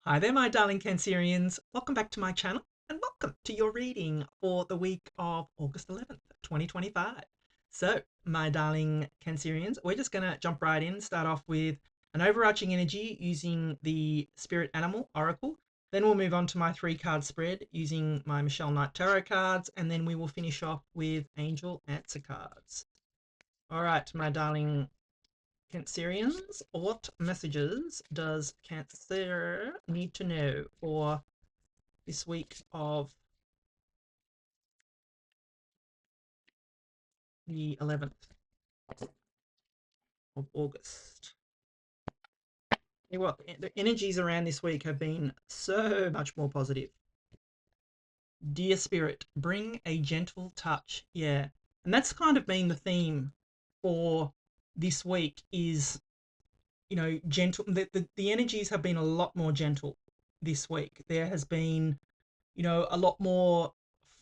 Hi there, my darling Cancerians. Welcome back to my channel and welcome to your reading for the week of August 11th, 2025. So, my darling Cancerians, we're just going to jump right in, start off with an overarching energy using the Spirit Animal Oracle. Then we'll move on to my 3-card spread using my Michelle Knight Tarot cards, and then we will finish off with Angel Answer cards. All right, my darling Cancerians, what messages does Cancer need to know for this week of the 11th of August? You know what, the energies around this week have been so much more positive. Dear Spirit, bring a gentle touch. Yeah. And that's kind of been the theme for this week is, gentle. The energies have been a lot more gentle this week. There has been, a lot more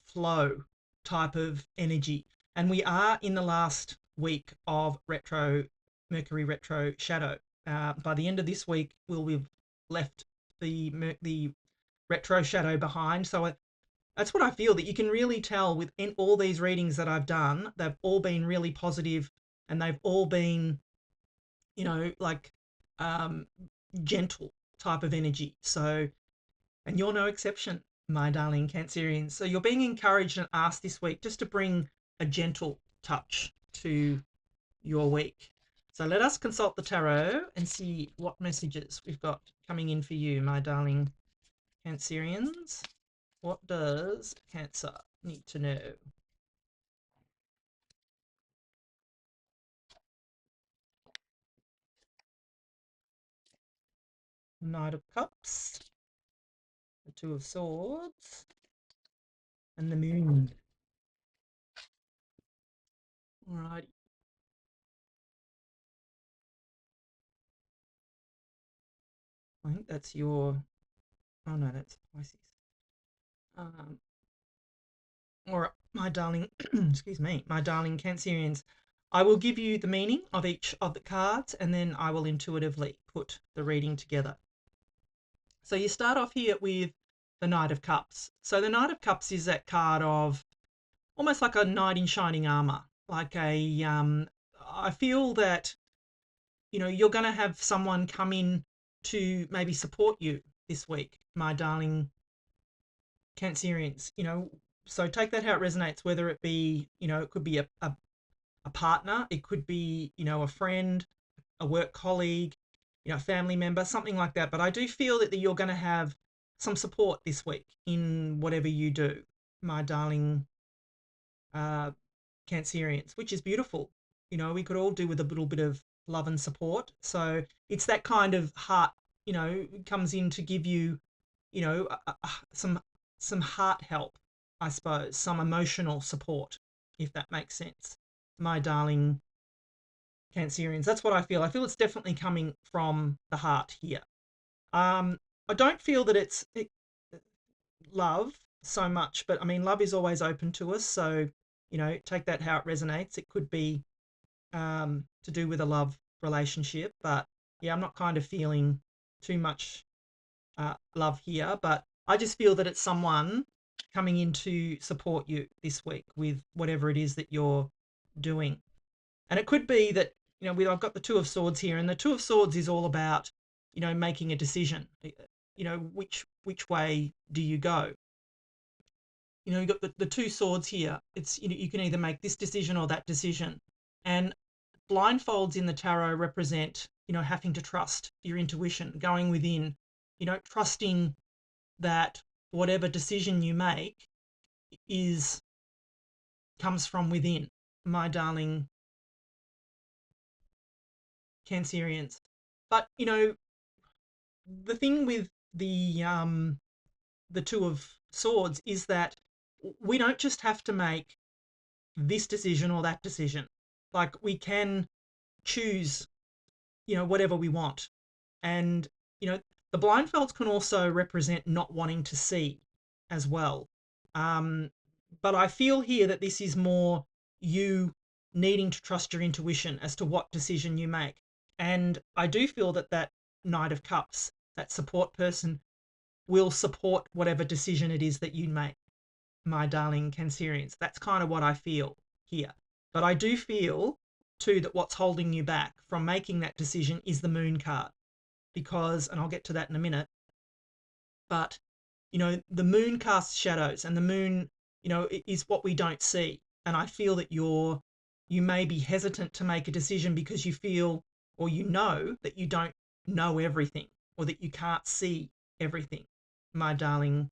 flow type of energy. And we are in the last week of Mercury retro shadow. By the end of this week, we'll have left the retro shadow behind. So that's what I feel, that you can really tell with all these readings that I've done. They've all been really positive, and they've all been, like um, gentle type of energy. So, and you're no exception, my darling Cancerians. So you're being encouraged and asked this week just to bring a gentle touch to your week. So let us consult the tarot and see what messages we've got coming in for you, my darling Cancerians. What does Cancer need to know? Knight of Cups, the Two of Swords, and the Moon. Alrighty. I think that's your... Oh no, that's Pisces. All right, my darling, excuse me, my darling Cancerians, I will give you the meaning of each of the cards, and then I will intuitively put the reading together. So you start off here with the Knight of Cups. So the Knight of Cups is that card of almost like a knight in shining armor, like I feel that, you're going to have someone come in to maybe support you this week, my darling Cancerians. So take that how it resonates, whether it be, it could be a partner, it could be, a friend, a work colleague, a family member, something like that. But I do feel that you're going to have some support this week in whatever you do, my darling Cancerians, which is beautiful. We could all do with a little bit of love and support. So it's that kind of heart, comes in to give you, some heart help, I suppose, some emotional support, if that makes sense, my darling Cancerians. That's what I feel. I feel it's definitely coming from the heart here. I don't feel that it's love so much, but I mean, love is always open to us. So, take that how it resonates. It could be to do with a love relationship, but yeah, I'm not kind of feeling too much love here, but I just feel that it's someone coming in to support you this week with whatever it is that you're doing. And it could be that, I've got the Two of Swords here, and the Two of Swords is all about, making a decision. Which way do you go? You've got the two swords here. It's, you can either make this decision or that decision. And blindfolds in the tarot represent, having to trust your intuition, going within, trusting that whatever decision you make comes from within, my darling Cancerians. But the thing with the Two of Swords is that we don't just have to make this decision or that decision. Like, we can choose, whatever we want. And, the blindfolds can also represent not wanting to see as well. But I feel here that this is more you needing to trust your intuition as to what decision you make. And I do feel that that Knight of Cups, that support person, will support whatever decision it is that you make, my darling Cancerians. That's kind of what I feel here. But I do feel too that what's holding you back from making that decision is the Moon card, because, and I'll get to that in a minute, but you know, the Moon casts shadows, and the Moon, you know, is what we don't see. And I feel that you may be hesitant to make a decision because you feel, or you know, that you don't know everything, or that you can't see everything, my darling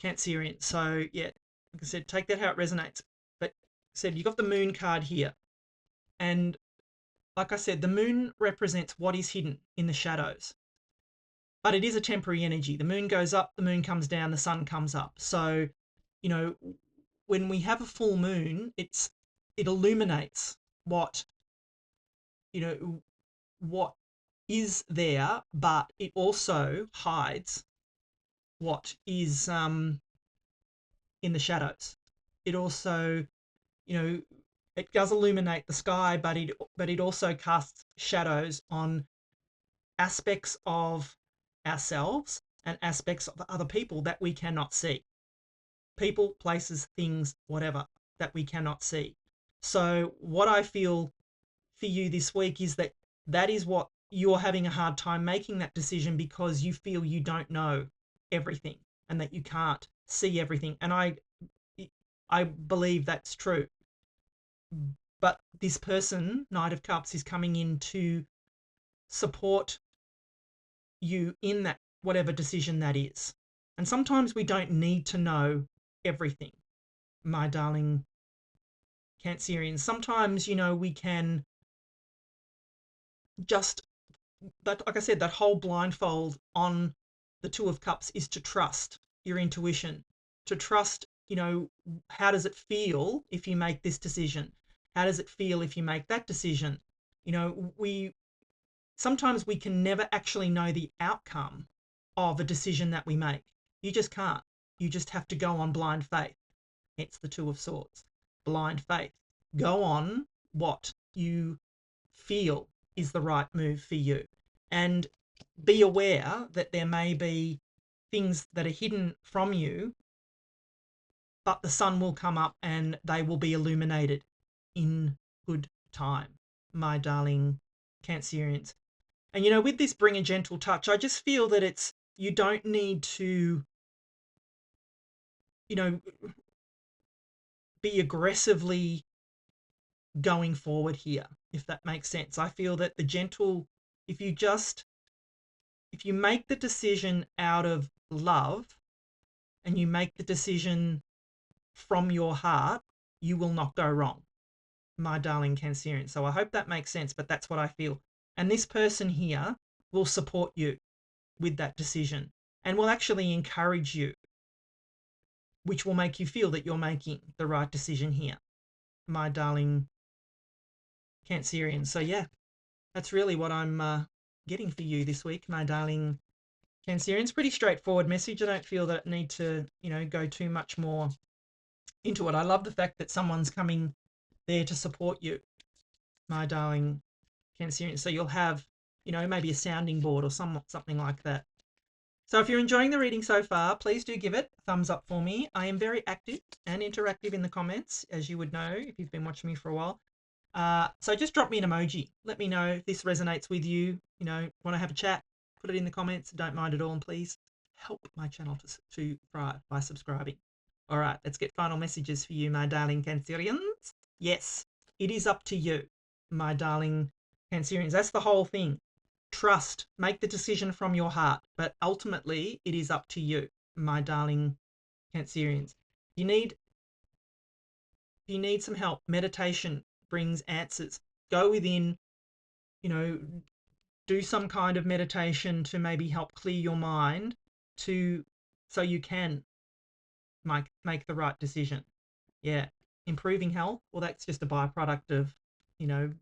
Cancerian. So yeah, like I said, take that how it resonates. But I said, you got the Moon card here, and like I said, the Moon represents what is hidden in the shadows. But it is a temporary energy. The Moon goes up, the Moon comes down, the Sun comes up. So, you know, when we have a full moon, it illuminates what, you know, what is there, but it also hides what is in the shadows. It also, you know, it does illuminate the sky, but it also casts shadows on aspects of ourselves and aspects of other people that we cannot see. People, places, things, whatever, that we cannot see. So what I feel for you this week is that is what you're having a hard time making that decision, because you feel you don't know everything and that you can't see everything. And I believe that's true. But this person, Knight of Cups, is coming in to support you in that, whatever decision that is. And sometimes we don't need to know everything, my darling Cancerians. Sometimes, you know, we can just, that, like I said, that whole blindfold on the Two of Cups is to trust your intuition, to trust, you know, how does it feel if you make this decision? How does it feel if you make that decision? You know, sometimes we can never actually know the outcome of a decision that we make. You just can't. You just have to go on blind faith. It's the Two of Swords. Blind faith. Go on what you feel is the right move for you. And be aware that there may be things that are hidden from you, but the sun will come up and they will be illuminated in good time, my darling Cancerians. And, you know, with this bring a gentle touch, I just feel that you don't need to, you know, be aggressively going forward here, if that makes sense. I feel that the gentle, if you make the decision out of love and you make the decision from your heart, you will not go wrong, my darling Cancerian. So I hope that makes sense, but that's what I feel. And this person here will support you with that decision and will actually encourage you, which will make you feel that you're making the right decision here, my darling Cancerian. So yeah, that's really what I'm getting for you this week, my darling Cancerians. Pretty straightforward message. I don't feel that I need to, you know, go too much more into it. I love the fact that someone's coming there to support you, my darling Cancerian. So you'll have, you know, maybe a sounding board or something like that. So if you're enjoying the reading so far, please do give it a thumbs up for me. I am very active and interactive in the comments, as you would know if you've been watching me for a while. So just drop me an emoji. Let me know if this resonates with you. You know, want to have a chat, put it in the comments. Don't mind at all. And please help my channel to thrive by subscribing. All right, let's get final messages for you, my darling Cancerians. Yes, it is up to you, my darling Cancerians. That's the whole thing. Trust, make the decision from your heart, but ultimately it is up to you, my darling Cancerians. If you need some help, meditation brings answers. Go within, you know, do some kind of meditation to maybe help clear your mind so you can make the right decision. Yeah, improving health, well, that's just a byproduct of, you know,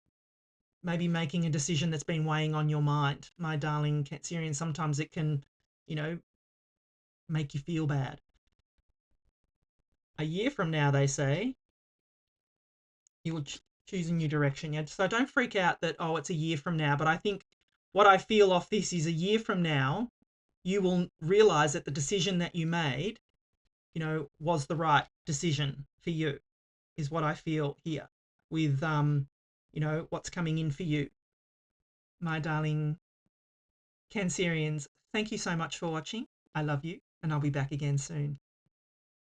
maybe making a decision that's been weighing on your mind, my darling Cancerian. Sometimes it can, you know, make you feel bad. A year from now, they say, you will choose a new direction. Yeah, so don't freak out that, oh, it's a year from now. But I think what I feel off this is a year from now, you will realize that the decision that you made, was the right decision for you, is what I feel here with, what's coming in for you. My darling Cancerians, thank you so much for watching. I love you, and I'll be back again soon.